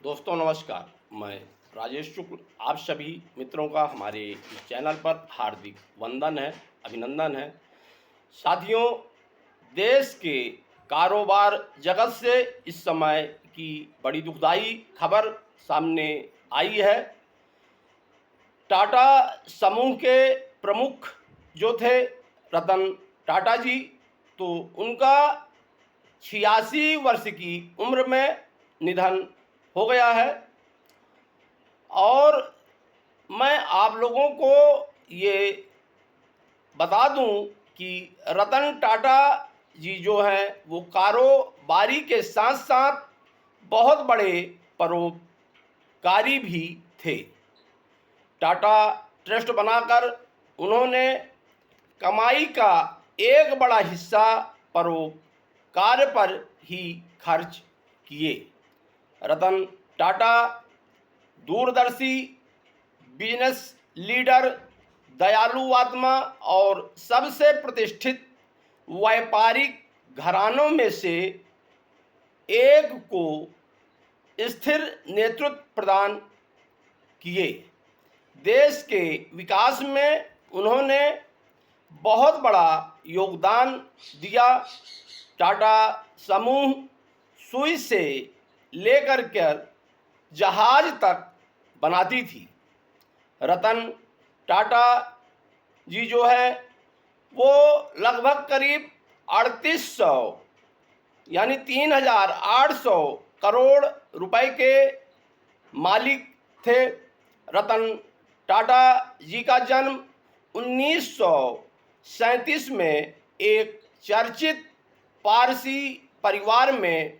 दोस्तों नमस्कार। मैं राजेश शुक्ल आप सभी मित्रों का हमारे इस चैनल पर हार्दिक वंदन है, अभिनंदन है। साथियों, देश के कारोबार जगत से इस समय की बड़ी दुखदाई खबर सामने आई है। टाटा समूह के प्रमुख जो थे रतन टाटा जी, तो उनका 86 वर्ष की उम्र में निधन हो गया है। और मैं आप लोगों को ये बता दूं कि रतन टाटा जी जो हैं वो कारोबारी के साथ साथ बहुत बड़े परोपकारी भी थे। टाटा ट्रस्ट बनाकर उन्होंने कमाई का एक बड़ा हिस्सा परोपकार पर ही खर्च किए। रतन टाटा दूरदर्शी, बिजनेस लीडर, दयालु आत्मा और सबसे प्रतिष्ठित व्यापारिक घरानों में से एक को स्थिर नेतृत्व प्रदान किए। देश के विकास में उन्होंने बहुत बड़ा योगदान दिया। टाटा समूह सुई से लेकर कर जहाज तक बनाती थी। रतन टाटा जी जो है वो लगभग करीब 3800 यानी 3800 करोड़ रुपए के मालिक थे। रतन टाटा जी का जन्म 1937 में एक चर्चित पारसी परिवार में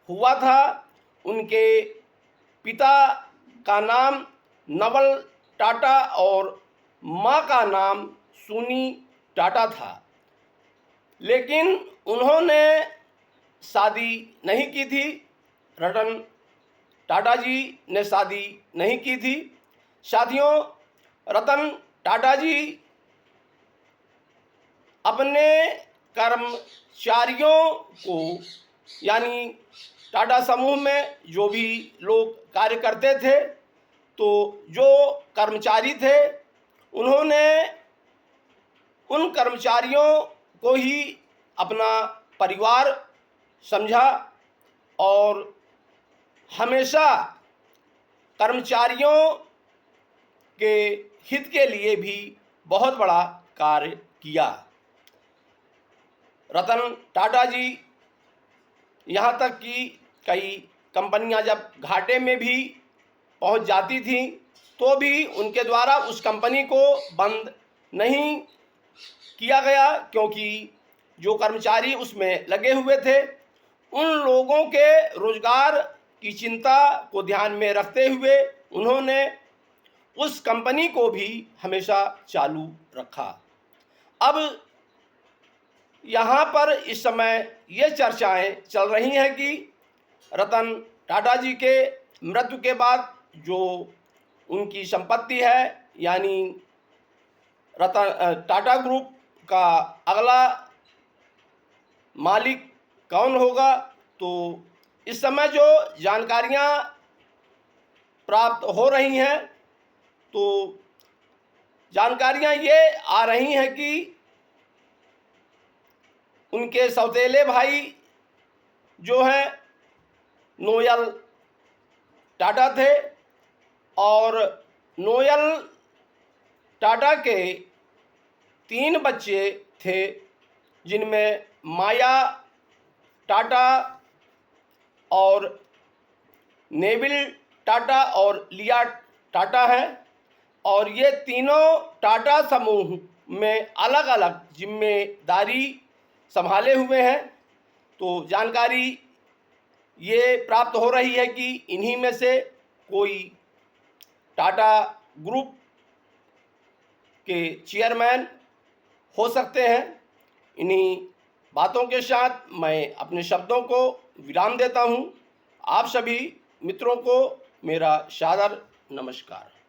हुआ था। उनके पिता का नाम नवल टाटा और माँ का नाम सुनी टाटा था, लेकिन उन्होंने शादी नहीं की थी। रतन टाटा जी ने शादी नहीं की थी। साथियों, रतन टाटा जी अपने कर्मचारियों को यानी टाटा समूह में जो भी लोग कार्य करते थे, तो जो कर्मचारी थे उन्होंने उन कर्मचारियों को ही अपना परिवार समझा और हमेशा कर्मचारियों के हित के लिए भी बहुत बड़ा कार्य किया। रतन टाटा जी यहाँ तक कि कई कंपनियां जब घाटे में भी पहुंच जाती थी तो भी उनके द्वारा उस कंपनी को बंद नहीं किया गया, क्योंकि जो कर्मचारी उसमें लगे हुए थे उन लोगों के रोजगार की चिंता को ध्यान में रखते हुए उन्होंने उस कंपनी को भी हमेशा चालू रखा। अब यहाँ पर इस समय ये चर्चाएं चल रही हैं कि रतन टाटा जी के मृत्यु के बाद जो उनकी संपत्ति है यानी रतन टाटा ग्रुप का अगला मालिक कौन होगा। तो इस समय जो जानकारियां प्राप्त हो रही हैं, तो जानकारियां ये आ रही हैं कि उनके सौतेले भाई जो हैं नोयल टाटा थे और नोयल टाटा के 3 बच्चे थे, जिनमें माया टाटा और नेविल टाटा और लिया टाटा हैं। और ये तीनों टाटा समूह में अलग अलग जिम्मेदारी संभाले हुए हैं। तो जानकारी ये प्राप्त हो रही है कि इन्हीं में से कोई टाटा ग्रुप के चेयरमैन हो सकते हैं। इन्हीं बातों के साथ मैं अपने शब्दों को विराम देता हूं। आप सभी मित्रों को मेरा सादर नमस्कार।